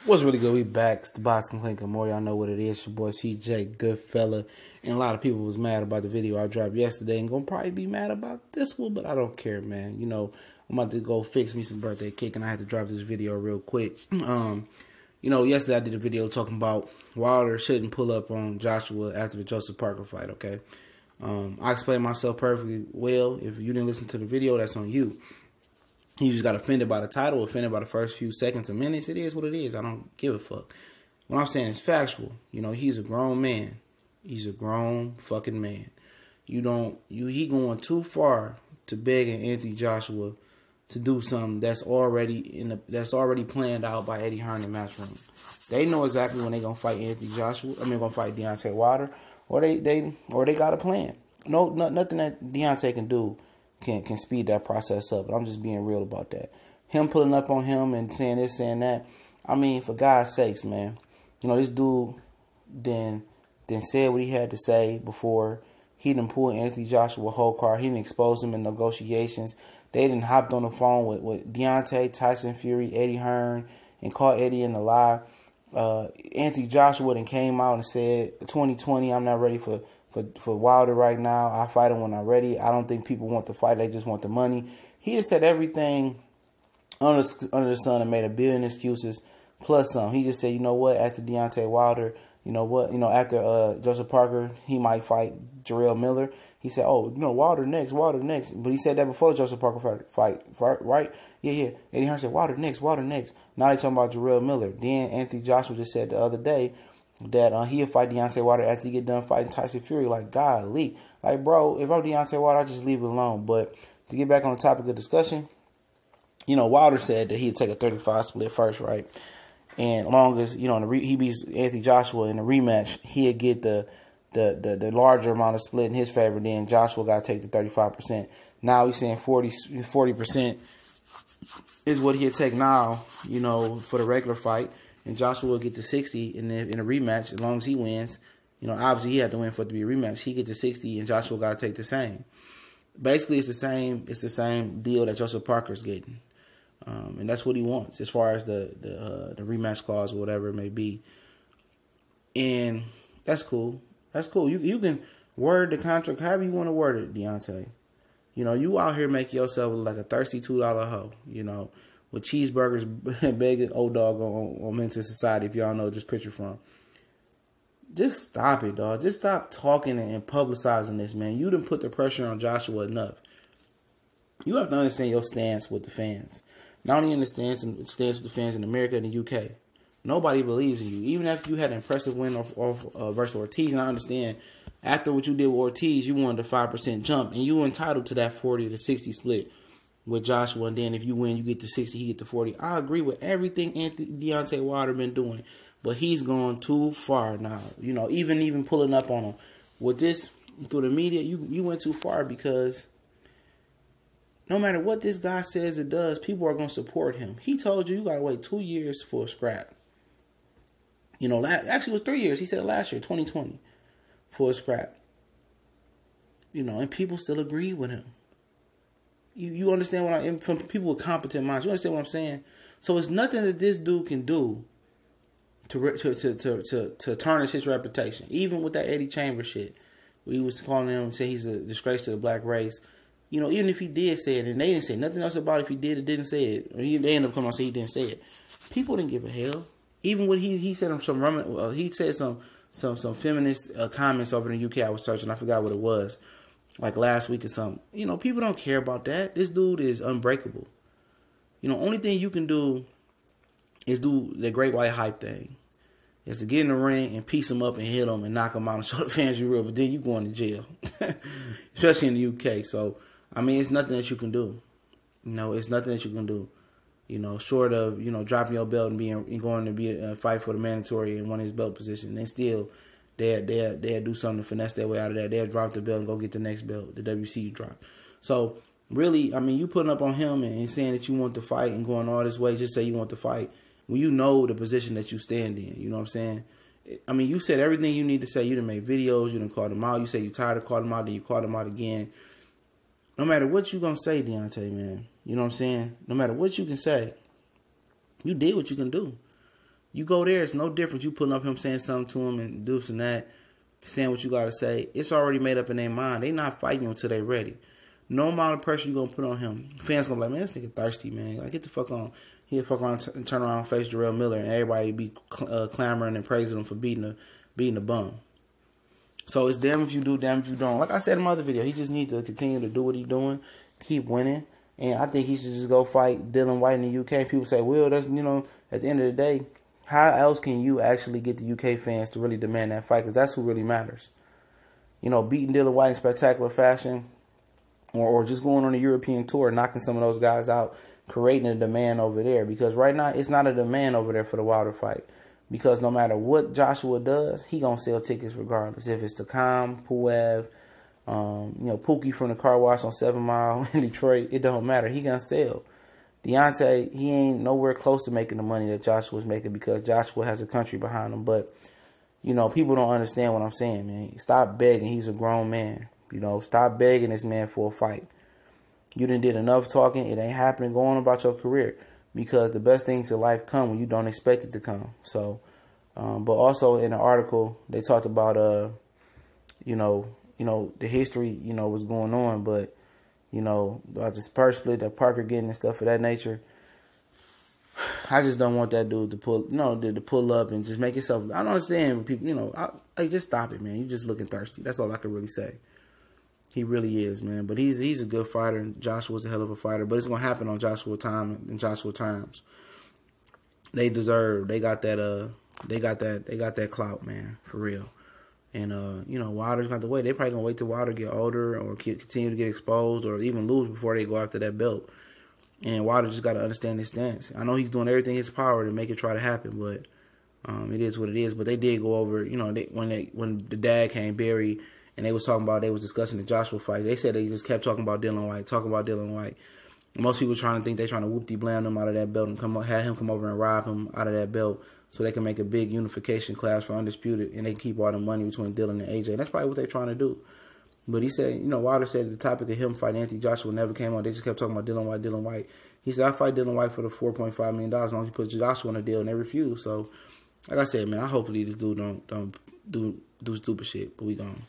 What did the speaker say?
What's really good? We back. It's the Boxing Clinker. More y'all know what it is. Your boy CJ, good fella. And a lot of people was mad about the video I dropped yesterday and gonna probably be mad about this one, but I don't care, man. You know, I'm about to go fix me some birthday cake and I had to drop this video real quick. You know, yesterday I did a video talking about Wilder shouldn't pull up on Joshua after the Joseph Parker fight, okay? I explained myself perfectly well. If you didn't listen to the video, that's on you. He just got offended by the title, offended by the first few seconds or minutes. It is what it is. I don't give a fuck. What I'm saying is factual. You know, he's a grown man. He's a grown fucking man. He going too far to beg Anthony Joshua to do something that's already planned out by Eddie Hearn in Matchroom. They know exactly when they gonna fight Anthony Joshua. Gonna fight Deontay Wilder, or they got a plan. No, nothing that Deontay can do can speed that process up. But I'm just being real about that. Him pulling up on him and saying this, saying that. I mean, for God's sakes, man. You know, this dude then said what he had to say before. He done pulled Anthony Joshua whole card. He didn't expose him in negotiations. They didn't hopped on the phone with Deontay, Tyson Fury, Eddie Hearn, and caught Eddie in the lie. Anthony Joshua then came out and said, 2020, I'm not ready for Wilder right now. I'll fight him when I'm ready. I don't think people want the fight. They just want the money. He just said everything under the sun and made a billion excuses plus some. He just said, you know what, after Deontay Wilder, you know what, after Joseph Parker, he might fight Jarrell Miller. He said, oh, Wilder next. But he said that before Joseph Parker fight, right? Yeah. Eddie Hearn said, Wilder next. Now they talking about Jarrell Miller. Then Anthony Joshua just said the other day that he'll fight Deontay Wilder after he get done fighting Tyson Fury. Like, golly. Like, bro, if I'm Deontay Wilder, I just leave it alone. But to get back on the topic of discussion, Wilder said that he'd take a 35 split first, right? And as long as, he beats Anthony Joshua in the rematch, he'd get the larger amount of split in his favor. Then Joshua got to take the 35%. Now he's saying 40% is what he'll take now, for the regular fight. And Joshua will get to 60 in a rematch as long as he wins. Obviously he had to win for it to be a rematch. He get to 60 and Joshua got to take the same. Basically, it's the same deal that Joseph Parker's getting. And that's what he wants as far as the rematch clause or whatever it may be. And that's cool. You can word the contract however you want to word it, Deontay. You out here making yourself look like a thirsty $2 hoe, with cheeseburgers begging old dog on Mental Society, if y'all know just picture from. Just stop it, dog. Just stop talking and publicizing this, man. You done put the pressure on Joshua enough. You have to understand your stance with the fans. Not only in the stance with the fans in America and the UK. Nobody believes in you. Even after you had an impressive win off versus Ortiz, and I understand after what you did with Ortiz, you wanted a 5% jump, and you were entitled to that 40 to 60 split with Joshua. And then if you win, you get to 60, he get to 40. I agree with everything Deontay Wilder been doing, but he's gone too far now. Even pulling up on him with this through the media, you went too far because no matter what this guy says or does, people are going to support him. He told you got to wait 2 years for a scrap. Actually it was 3 years. He said last year, 2020, for a scrap. And people still agree with him. You understand what I'm from people with competent minds. You understand what I'm saying? So it's nothing that this dude can do to tarnish his reputation. Even with that Eddie Chambers shit, where he was calling him, say he's a disgrace to the black race. Even if he did say it, and they didn't say nothing else about it, if he did or didn't say it, or they ended up coming on and say he didn't say it. People didn't give a hell. Even when he said he said some feminist comments over in the UK. I was searching, I forgot what it was, like last week or something. People don't care about that. This dude is unbreakable. Only thing you can do is do the great white hype thing. Is to get in the ring and piece him up and hit him and knock him out and show the fans you real. But then you going to jail, especially in the UK. So it's nothing that you can do. It's nothing that you can do. Short of dropping your belt and going to be a fight for the mandatory and one of his belt position. Then still, they'll do something to finesse their way out of that. They'll drop the belt and go get the next belt, the WC drop. So really, you putting up on him and saying that you want to fight and going all this way, just say you want to fight when you know the position that you stand in. You know what I'm saying? You said everything you need to say. You done made videos. You done called him out. You say you tired of calling him out. Then you called him out again. No matter what you gonna say, Deontay, man. You know what I'm saying? No matter what you can say, you did what you can do. You go there, it's no different. You putting up him saying something to him and this and that, saying what you got to say. It's already made up in their mind. They not fighting you until they ready. No amount of pressure you going to put on him. Fans going to be like, man, this nigga thirsty, man. Like, get the fuck on. He'll fuck around and turn around and face Jarrell Miller, and everybody be clamoring and praising him for beating the bum. So it's damn if you do, damn if you don't. Like I said in my other video, he just needs to continue to do what he's doing, keep winning. And I think he should just go fight Dylan White in the UK. People say, well, that's, you know, at the end of the day, how else can you actually get the UK fans to really demand that fight? Because that's who really matters. You know, beating Dylan White in spectacular fashion, or just going on a European tour, knocking some of those guys out, creating a demand over there. Because right now, it's not a demand over there for the Wilder fight. Because no matter what Joshua does, he going to sell tickets regardless. If it's Takam, Puev, you know, Pookie from the car wash on 7 Mile in Detroit, it don't matter. He going to sell. Deontay, he ain't nowhere close to making the money that Joshua's making because Joshua has a country behind him. But, you know, people don't understand what I'm saying, man. Stop begging. He's a grown man. You know, stop begging this man for a fight. You done did enough talking. It ain't happening. Go on about your career. Because the best things in life come when you don't expect it to come. So, but also in the article, they talked about, you know, the history, you know, what's going on. But, you know, about the Spurs split that Parker getting and stuff of that nature. I just don't want that dude to pull, you know, to pull up and just make himself. I don't understand people, you know, I just stop it, man. You just looking thirsty. That's all I can really say. He really is, man. But he's a good fighter, and Joshua's a hell of a fighter. But it's gonna happen on Joshua time and Joshua terms. They deserve. They got that clout, man, for real. And you know, Wilder's got to wait. They probably gonna wait till Wilder get older or continue to get exposed or even lose before they go after that belt. And Wilder just got to understand his stance. I know he's doing everything in his power to make it try to happen, but it is what it is. But they did go over, you know, when the dad came, Barry. And they was talking about, they was discussing the Joshua fight. They said they just kept talking about Dylan White. And most people trying to think they're trying to whoop-de-blam him out of that belt and have him come over and rob him out of that belt so they can make a big unification class for Undisputed and they can keep all the money between Dylan and AJ. That's probably what they're trying to do. But he said, you know, Wilder said the topic of him fighting Anthony Joshua never came on. They just kept talking about Dylan White. He said, I fight Dylan White for the $4.5 million as long as he puts Joshua on the deal, and they refused. So, like I said, man, I hopefully this dude don't do stupid shit, but we gone.